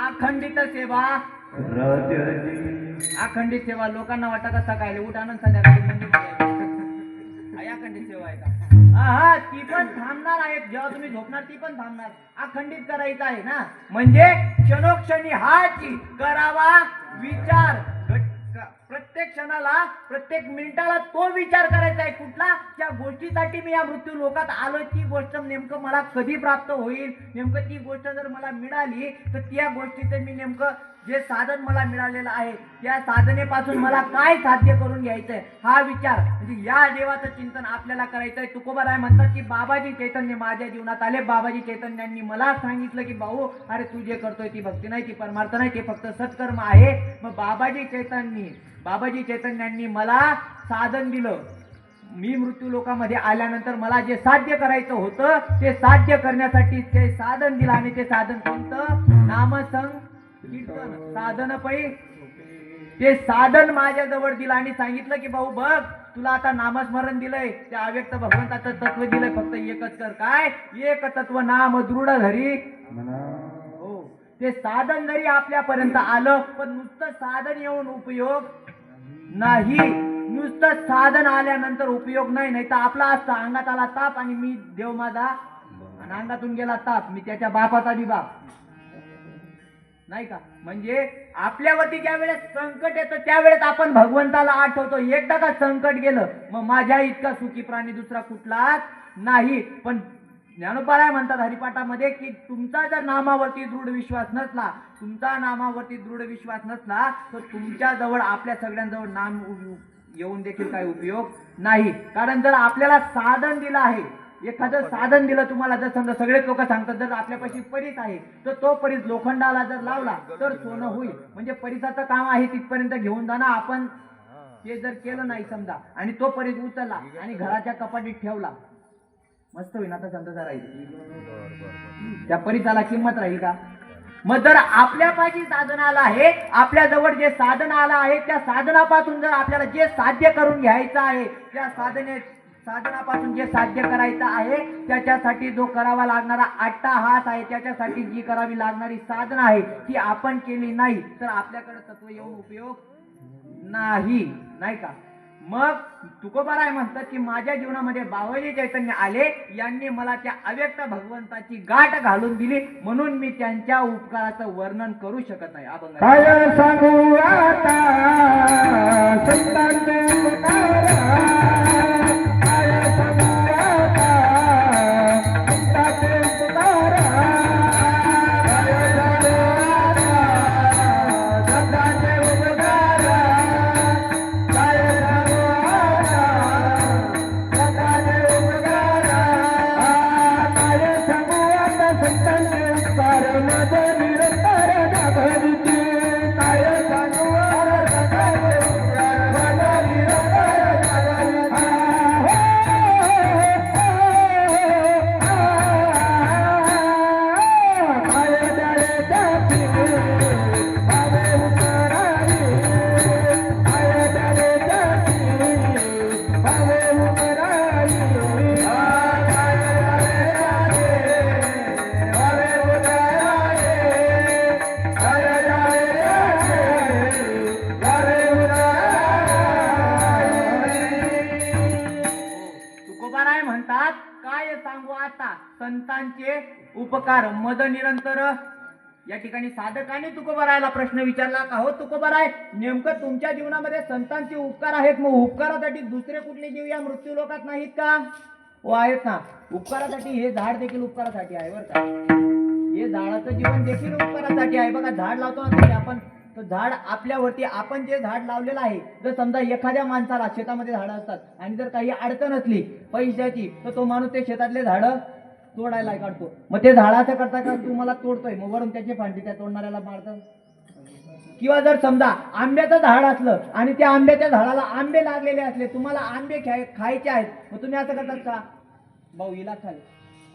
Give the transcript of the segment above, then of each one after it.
अखंडित सेवा राजाजी अखंडित सेवा लोकांना वाटत का सकाळी उठ आनंद संध्याकाळी मंदिर आहे अखंडित सेवा आहे का? हा ती पण थांबणार आहे. जेव्हा तुम्ही झोपणार ती पण थांबणार. अखंडित करायचं आहे ना, म्हणजे क्षणोक्षणी हाची करावा विचार. प्रत्येक क्षणाला प्रत्येक मिनिटाला तो विचार करायचा आहे. कुठला? त्या गोष्टीसाठी मी या मृत्यू लोकात आलो. ती गोष्ट नेमकं मला कधी प्राप्त होईल, नेमकं ती गोष्ट जर मला मिळाली तर त्या गोष्टीचं मी नेमकं जे साधन मला मिळालेलं आहे त्या साधनेपासून मला काय साध्य करून घ्यायचंय हा विचार, म्हणजे या देवाचं चिंतन आपल्याला करायचंय. तुकोबाराय म्हणतात की बाबाजी चैतन्य माझ्या जीवनात आले. बाबाजी चैतन्यांनी मला सांगितलं की भाऊ अरे तू जे करतोय ती भक्ती नाही, ती परमार्थ नाही, ते फक्त सत्कर्म आहे. मग बाबाजी चैतन्यांनी मला साधन दिलं. मी मृत्यू लोकामध्ये आल्यानंतर मला जे साध्य करायचं होतं ते साध्य करण्यासाठी ते साधन दिलं. आणि ते साधन कोणतं? नामसंग कीर्तन साधन पै. ते साधन माझ्या जवळ दिलं आणि सांगितलं की भाऊ बघ तुला आता नामस्मरण दिलंय, त्या अव्यक्त भगवंताचं तत्व दिलंय, फक्त एकच कर. काय? एक तत्व नाम दृढ धरी. हो, ते साधन जरी आपल्यापर्यंत आलं पण नुसतं साधन येऊन उपयोग नाही. नुसतं साधन आल्यानंतर उपयोग नाही. नाही तर आपला असतं अंगात आला ताप आणि मी देव माझा, आणि अंगातून गेला ताप मी त्याच्या बापाचा बी बाप नाही का. म्हणजे आपल्यावरती ज्या वेळेस संकट येतं त्यावेळेस आपण भगवंताला आठवतो. एकदा का संकट गेलं मग माझ्या इतका सुखी प्राणी दुसरा कुठलाच नाही. पण ज्ञानोबाराय म्हणतात हरिपाठामध्ये की तुमचा जर नामावरती दृढ विश्वास नसला, तुमचा नामावरती दृढ विश्वास नसला तर तुमच्या जवळ आपल्या सगळ्यांजवळ नाम येऊन देखील काही उपयोग नाही. कारण जर आपल्याला साधन दिलं आहे, एखादं साधन दिलं तुम्हाला, जर समजा सगळेच लोक सांगतात जर आपल्यापाशी परीस आहे तर तो परीस लोखंडाला जर लावला तर सोनं होईल. म्हणजे परीसाचं काम आहे तिथपर्यंत घेऊन जाणं. आपण ते जर केलं नाही समजा आणि तो परीस उचलला आणि घराच्या कपाटीत ठेवला, मस्त होईल. आता शांतता राहील, त्या परीसाला किंमत राहील का? मग जर आपल्यापाशी साधन आलं आहे, आपल्या जवळ जे साधन आलं आहे त्या साधनापासून जर आपल्याला जे साध्य करून घ्यायचं आहे, त्या साधनापासून जे साध्य करायचं आहे त्याच्यासाठी जो करावा लागणारा अट्टाहास आहे, त्याच्यासाठी जी करावी लागणारी साधना आहे ती आपण केली नाही तर आपल्याकडे तत्व येऊन उपयोग नाही. नाही का? मग तुकोबाराय म्हणतात की माझ्या जीवनामध्ये बाबाजी चैतन्य आले, यांनी मला त्या अव्यक्त भगवंताची गाठ घालून दिली, म्हणून मी त्यांच्या उपकाराचं वर्णन करू शकत नाही. काय सांगू आता संतांचे पुकारा. संतांचे उपकार मद निरंतर. या ठिकाणी साधकाने तुकोबारायला प्रश्न विचारला का हो तुकोबाराय नेमकं तुमच्या जीवनामध्ये संतांचे उपकार आहेत, मग उपकारासाठी दुसरे कुठले जीव या मृत्यू लोकात नाहीत का? हो आहेत ना. उपकारासाठी हे झाड देखील उपकारासाठी आहे बरं का. हे झाडाचं जीवन देखील उपकारासाठी आहे. बघा झाड लावतो ना आपण, तर झाड आपल्यावरती, आपण जे झाड लावलेलं आहे, जर समजा एखाद्या माणसाला शेतामध्ये झाडं असतात आणि जर काही अडचण असली पैशाची तर तो माणूस ते शेतातले झाडं तोडायला काढतो. मग ते झाडाचं करता का तू मला तोडतोय, मग वरून त्याची फांदी त्या तोडणाऱ्याला मारतं. किंवा जर समजा आंब्याचं झाड असलं आणि त्या आंब्याच्या झाडाला आंबे लागलेले असले, तुम्हाला आंबे खायचे आहेत, मग तुम्ही असं करतात का भाऊ हिला खाली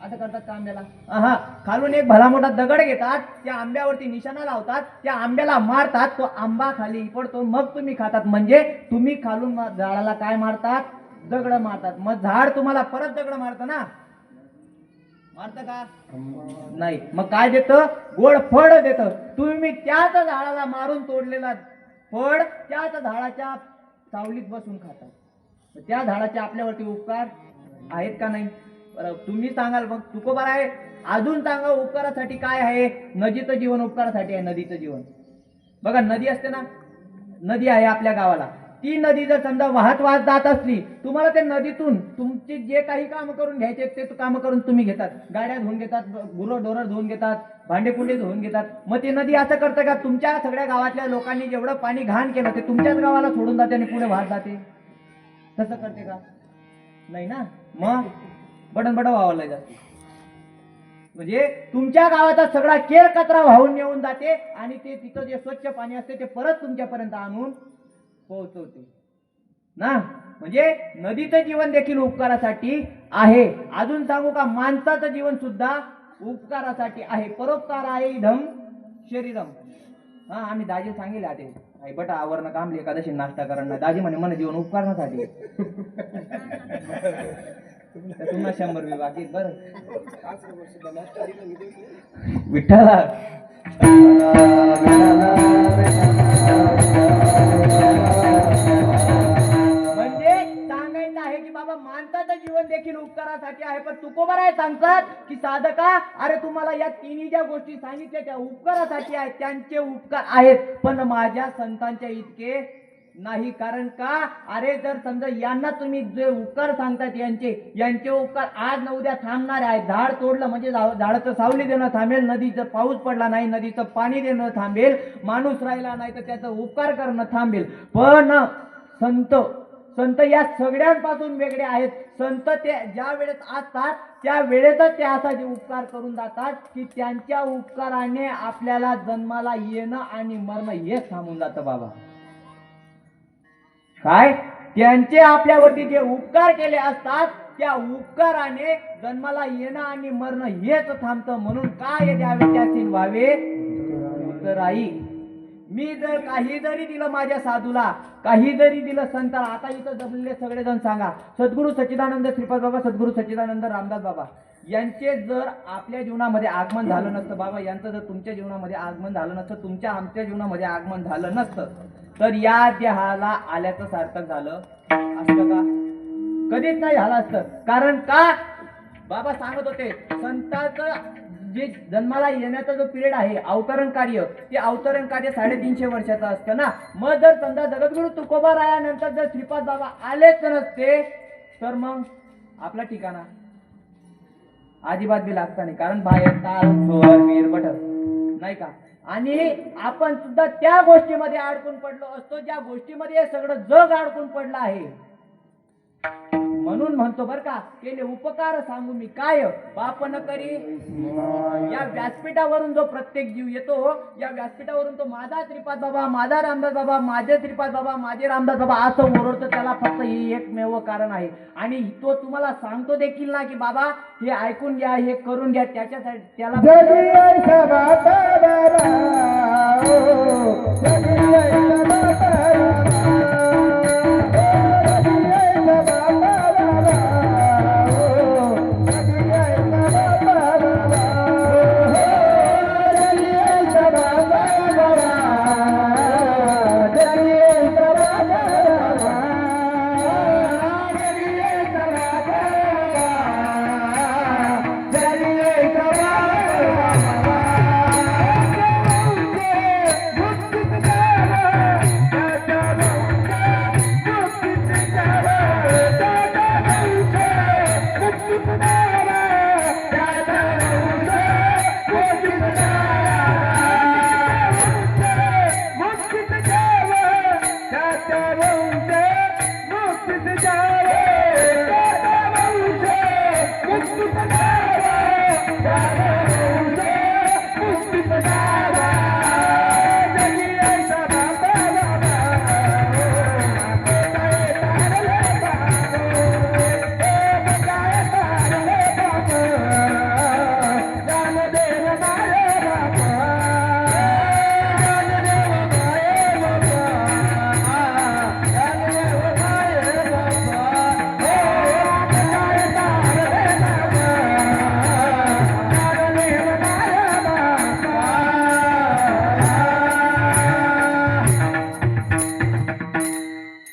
असं करतात का आंब्याला? हा, खालून एक भला मोठा दगड घेतात, त्या आंब्यावरती निशाणा लावतात, त्या आंब्याला मारतात, तो आंबा खाली पडतो, मग तुम्ही खातात. म्हणजे तुम्ही खालून झाडाला काय मारतात? दगड मारतात. मग झाड तुम्हाला परत दगड मारतं ना. मारतं का नाही. मग काय देतं? गोड फळ देतं. तुम्ही त्याच झाडाला मारून तोडलेला फळ त्याच झाडाच्या सावलीत बसून खाता. त्या झाडाचे आपल्यावरती उपकार आहेत का नाही? बरं तुम्ही सांगाल. मग तुकोबार आहे. अजून सांगा उपकारासाठी काय आहे? नदीचं जीवन उपकारासाठी आहे. नदीचं जीवन बघा, नदी असते ना, नदी आहे आपल्या गावाला. ती नदी जर समजा वाहत वाहत जात असली, तुम्हाला त्या नदीतून तुमची जे काही काम करून घ्यायचे ते काम करून तुम्ही घेतात. गाड्या धुवून घेतात, गुरं डोरं धुवून घेतात, भांडेकुंडे धुवून घेतात. मग ती नदी असं करतं का तुमच्या सगळ्या गावातल्या लोकांनी जेवढं पाणी घाण केलं ते तुमच्याच गावाला सोडून जाते आणि पुढे वाहत जाते? तसं करते का? नाही ना. मग बटन व्हावं जाते. म्हणजे तुमच्या गावाचा सगळा केर कचरा वाहून येऊन जाते आणि ते तिथं जे स्वच्छ पाणी असते ते परत तुमच्यापर्यंत आणून पोहोचवते ना. म्हणजे नदीचं जीवन देखील उपकारासाठी आहे. अजून सांगू का? माणसाचं जीवन सुद्धा उपकारासाठी आहे. परोपकार आहे इदम शरीरम. हा आम्ही दाजी सांगितले आते बटा आवरण कामले एकादशी नाश्ता करणं. दाजी म्हणे मन जीवन उपकारण्यासाठी. तुम्हाला 100 बी बाकी बरं विठ्ठला. म्हणजे सांगायचं आहे की बाबा माणसाचं जीवन देखील उपकारासाठी आहे. पण तुकोबार आहे सांगतात की साधका, अरे तुम्हाला या तिन्ही ज्या गोष्टी सांगितल्या त्या उपकारासाठी आहेत. त्यांचे उपकार आहेत पण माझ्या संतांच्या इतके नाही. कारण का? अरे जर समजा यांना तुम्ही जे उपकार सांगतात यांचे उपकार आज न उद्या थांबणार आहेत. झाड तोडलं म्हणजे झाडाचं सावली देणं थांबेल, नदीचं पाऊस पडला नाही नदीचं पाणी देणं थांबेल, माणूस राहिला नाही तर त्याचा उपकार करणं थांबेल. पण संत या सगळ्यांपासून वेगळे आहेत. संत ते ज्या वेळेस असतात त्या वेळेतच ते असा जे उपकार करून जातात की त्यांच्या उपकाराने आपल्याला जन्माला येणं आणि मरणं हेच थांबून जातं बाबा. काय? त्यांचे आपल्यावरती जे उपकार केले असतात त्या उपकाराने जन्माला येणं आणि मरणं हेच थांबतं. म्हणून काय द्यावे त्याचे व्हावे उत्तराई. मी जर काही जरी दिलं माझ्या साधूला, काही जरी दिलं संताला, आता इथं जमलेले सगळेजण सांगा, सद्गुरू सच्चिदानंद श्रीपाद बाबा, सद्गुरू सच्चिदानंद रामदास बाबा यांचे जर आपल्या जीवनामध्ये आगमन झालं नसतं, बाबा यांचं जर तुमच्या जीवनामध्ये आगमन झालं नसतं, तुमच्या आमच्या जीवनामध्ये आगमन झालं नसतं, तर या देहाला आल्याचं सार्थक झालं असतं का? कधीच नाही झालं असतं. कारण का? बाबा सांगत होते संतांचं जे जन्माला येण्याचा जो पिरियड आहे अवतरण कार्य, ते अवतरण कार्य 350 वर्षाचं असतं ना. मग जर समजा जगद्गुरु तुकोबा रायानंतर जर श्रीपाद बाबा आलेच नसते तर मग आपला ठिकाणा अजिबात बी लागता नाही. कारण बाहेर ताल स्वर वीर बट नाही का. आणि आपण सुद्धा त्या गोष्टीमध्ये अडकून पडलो असतो ज्या गोष्टीमध्ये हे सगळं जग अडकून पडलं आहे. म्हणून म्हणतो बर का, केले उपकार सांगू मी काय बाप न करी. या व्यासपीठावरून जो प्रत्येक जीव येतो, या व्यासपीठावरून तो माझा श्रीपाद बाबा, माझा रामदास बाबा, माझे श्रीपाद बाबा, माझे रामदास बाबा असं ओरडतो, त्याला फक्त हे एकमेव कारण आहे. आणि तो तुम्हाला सांगतो देखील ना की बाबा हे ऐकून घ्या, हे करून घ्या, त्याच्यासाठी त्याला